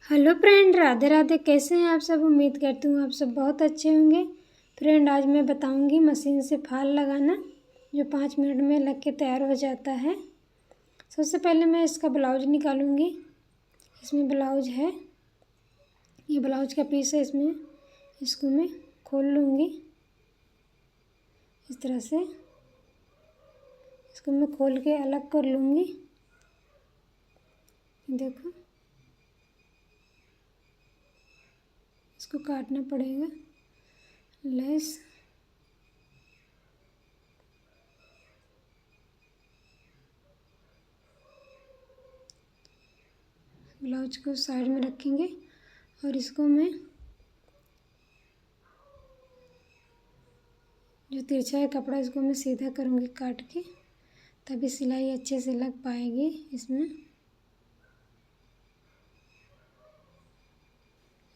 Hello friend, Radhe Radhe. कैसे हैं आप सब? उम्मीद करती हूँ आप सब बहुत अच्छे होंगे। फ्रेंड, आज मैं बताऊँगी मशीन से फाल लगाना, जो 5 मिनट में लग के तैयार हो जाता है। सबसे पहले मैं इसका ब्लाउज निकालूँगी। इसमें ब्लाउज है, ये ब्लाउज का पीस है। इसको मैं खोल लूँगी इस तरह से। इसको मैं खोल के अलग कर लूँगी। देखो, इसको काटना पड़ेगा लेस। ब्लाउज को साइड में रखेंगे और इसको मैं जो तिरछा है कपड़ा, इसको मैं सीधा करूँगी काट के, तभी सिलाई अच्छे से लग पाएगी इसमें।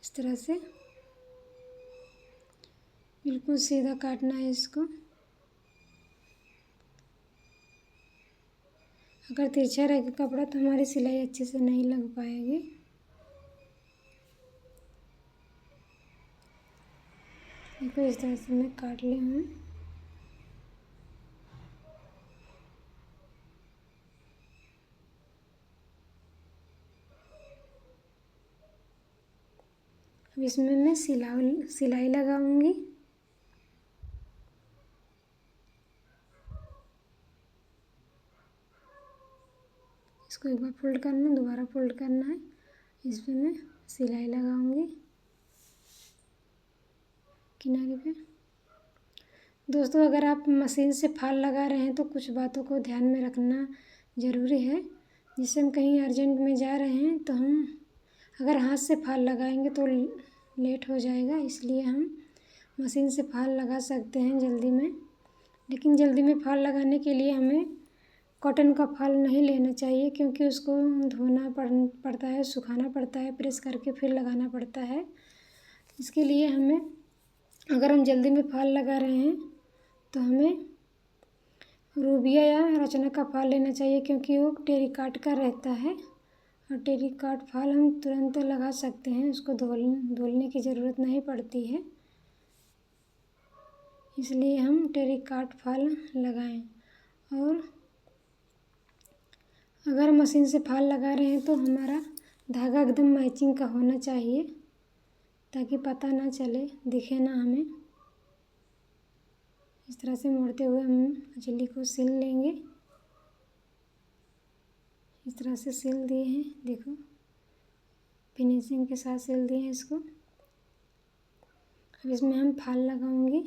इस तरह से बिल्कुल सीधा काटना है इसको। अगर तिरछा रहेगा कपड़ा तो हमारी सिलाई अच्छे से नहीं लग पाएगी। देखो, इस तरह से मैं काट ली हूँ। अब इसमें मैं सिलाई लगाऊंगी। इसको एक बार फोल्ड करना है, दोबारा फोल्ड करना है। इसमें मैं सिलाई लगाऊंगी किनारे पे। दोस्तों, अगर आप मशीन से फाल लगा रहे हैं तो कुछ बातों को ध्यान में रखना ज़रूरी है। जैसे हम कहीं अर्जेंट में जा रहे हैं तो हम अगर हाथ से फाल लगाएंगे तो लेट हो जाएगा, इसलिए हम मशीन से फाल लगा सकते हैं जल्दी में। लेकिन जल्दी में फाल लगाने के लिए हमें कॉटन का फाल नहीं लेना चाहिए, क्योंकि उसको धोना पड़ता है, सुखाना पड़ता है, प्रेस करके फिर लगाना पड़ता है। इसके लिए हमें, अगर हम जल्दी में फाल लगा रहे हैं तो हमें रूबिया या रचना का फाल लेना चाहिए, क्योंकि वो टेरिकॉट का रहता है और टेरिकॉट फाल हम तुरंत लगा सकते हैं। उसको धुलने की ज़रूरत नहीं पड़ती है, इसलिए हम टेरिकॉट फाल लगाएं। और अगर मशीन से फाल लगा रहे हैं तो हमारा धागा एकदम मैचिंग का होना चाहिए, ताकि पता ना चले, दिखे ना हमें। इस तरह से मोड़ते हुए हम मछली को सिल लेंगे। इस तरह से सिल दिए हैं, देखो फिनिशिंग के साथ सिल दिए हैं इसको। अब इसमें हम फाल लगाऊंगी।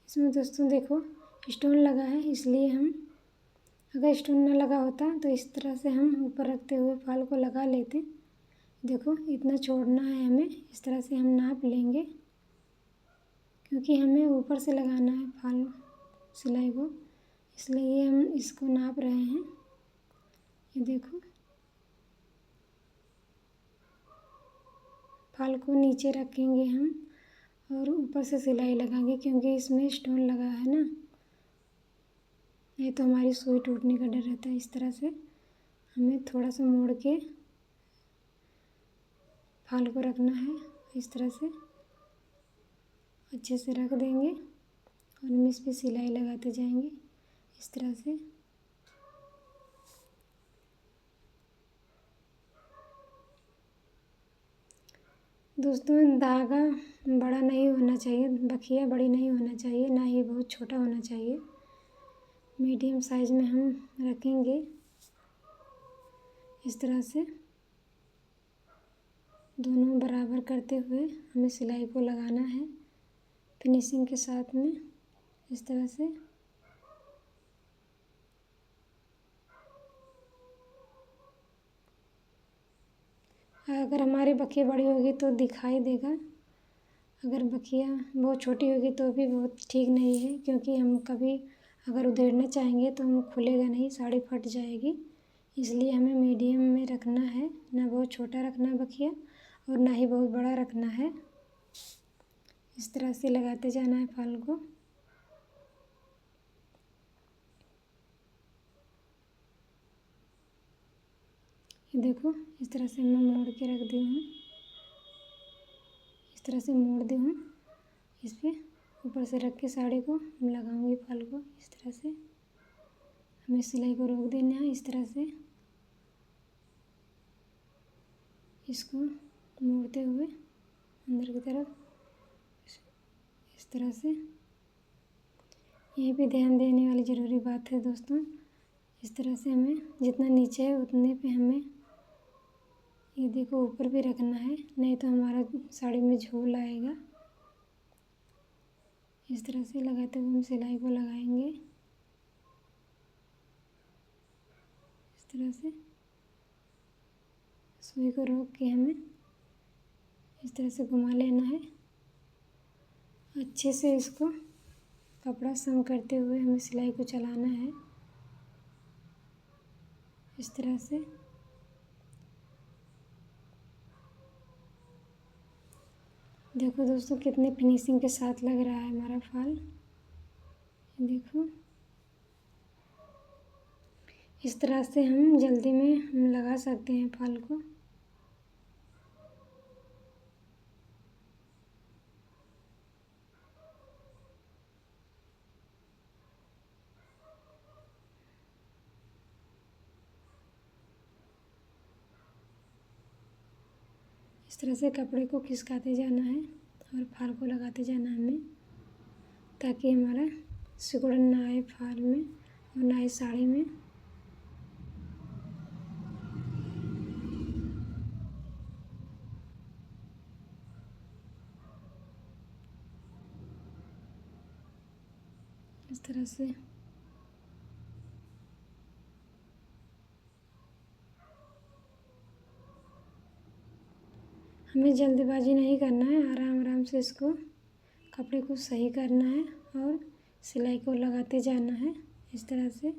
इसमें दोस्तों देखो, स्टोन लगा है, इसलिए हम, अगर स्टोन ना लगा होता तो इस तरह से हम ऊपर रखते हुए फाल को लगा लेते। देखो, इतना छोड़ना है हमें। इस तरह से हम नाप लेंगे, क्योंकि हमें ऊपर से लगाना है फाल सिलाई को, इसलिए हम इसको नाप रहे हैं। ये देखो, फाल को नीचे रखेंगे हम और ऊपर से सिलाई लगाएंगे, क्योंकि इसमें स्टोन लगा है ना, नहीं तो हमारी सुई टूटने का डर रहता है। इस तरह से हमें थोड़ा सा मोड़ के फाल को रखना है। इस तरह से अच्छे से रख देंगे और हम इस पर सिलाई लगाते जाएंगे इस तरह से। दोस्तों, धागा बड़ा नहीं होना चाहिए, बखिया बड़ी नहीं होना चाहिए, ना ही बहुत छोटा होना चाहिए। मीडियम साइज़ में हम रखेंगे इस तरह से। दोनों बराबर करते हुए हमें सिलाई को लगाना है फिनिशिंग के साथ में, इस तरह से। अगर हमारी बखिया बड़ी होगी तो दिखाई देगा, अगर बखिया बहुत छोटी होगी तो भी बहुत ठीक नहीं है, क्योंकि हम कभी अगर उधेड़ना चाहेंगे तो हम खुलेगा नहीं, साड़ी फट जाएगी। इसलिए हमें मीडियम में रखना है, ना बहुत छोटा रखना है बखिया और ना ही बहुत बड़ा रखना है। इस तरह से लगाते जाना है फाल को। देखो इस तरह से मैं मोड़ के रख दी हूँ, इस तरह से मोड़ दी हूँ। इस पर ऊपर से रख के साड़ी को लगाऊंगी फॉल को इस तरह से। हमें सिलाई को रोक देना है इस तरह से, इसको मोड़ते हुए अंदर की तरफ इस तरह से। यहीं पे ध्यान देने वाली ज़रूरी बात है दोस्तों, इस तरह से हमें जितना नीचे है उतने पे हमें ये देखो ऊपर भी रखना है, नहीं तो हमारा साड़ी में झोल आएगा। इस तरह से लगाते हुए हम सिलाई को लगाएंगे इस तरह से। सुई को रोक के हमें इस तरह से घुमा लेना है। अच्छे से इसको कपड़ा सम करते हुए हमें सिलाई को चलाना है इस तरह से। देखो दोस्तों कितने फिनिशिंग के साथ लग रहा है हमारा फॉल। देखो इस तरह से हम जल्दी में हम लगा सकते हैं फॉल को। इस तरह से कपड़े को खिसकाते जाना है और फॉल को लगाते जाना हमें, ताकि हमारा सिकुड़न ना आए फॉल में और ना ही साड़ी में। इस तरह से हमें जल्दबाजी नहीं करना है, आराम आराम से इसको कपड़े को सही करना है और सिलाई को लगाते जाना है इस तरह से।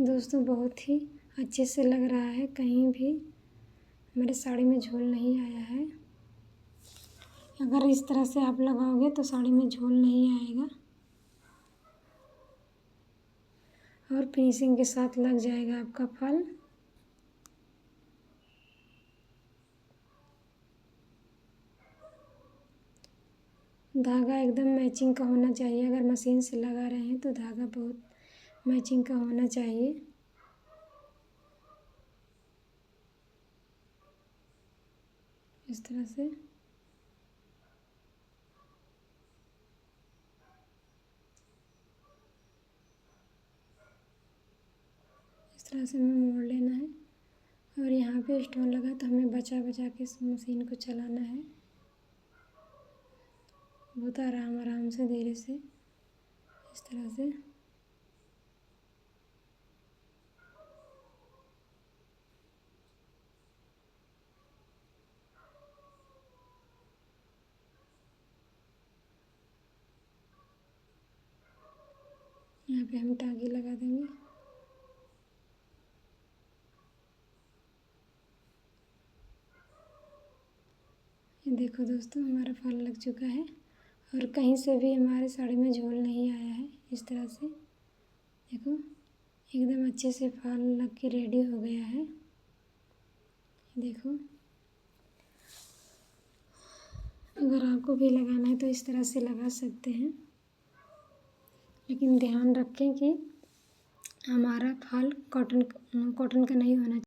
दोस्तों बहुत ही अच्छे से लग रहा है, कहीं भी हमारी साड़ी में झोल नहीं आया है। अगर इस तरह से आप लगाओगे तो साड़ी में झोल नहीं आएगा और फिनिशिंग के साथ लग जाएगा आपका फॉल। धागा एकदम मैचिंग का होना चाहिए, अगर मशीन से लगा रहे हैं तो धागा बहुत मैचिंग का होना चाहिए। इस तरह से हमें मोड़ लेना है और यहाँ पे स्टोन लगा तो हमें बचा बचा के इस मशीन को चलाना है, बहुत आराम आराम से धीरे से इस तरह से। यहाँ पे हम टाँगे लगा देंगे। ये देखो दोस्तों हमारा फॉल लग चुका है और कहीं से भी हमारे साड़ी में झोल नहीं आया है। इस तरह से देखो एकदम अच्छे से फॉल लग के रेडी हो गया है। देखो अगर आपको भी लगाना है तो इस तरह से लगा सकते हैं, लेकिन ध्यान रखें कि हमारा फॉल कॉटन का नहीं होना चाहिए।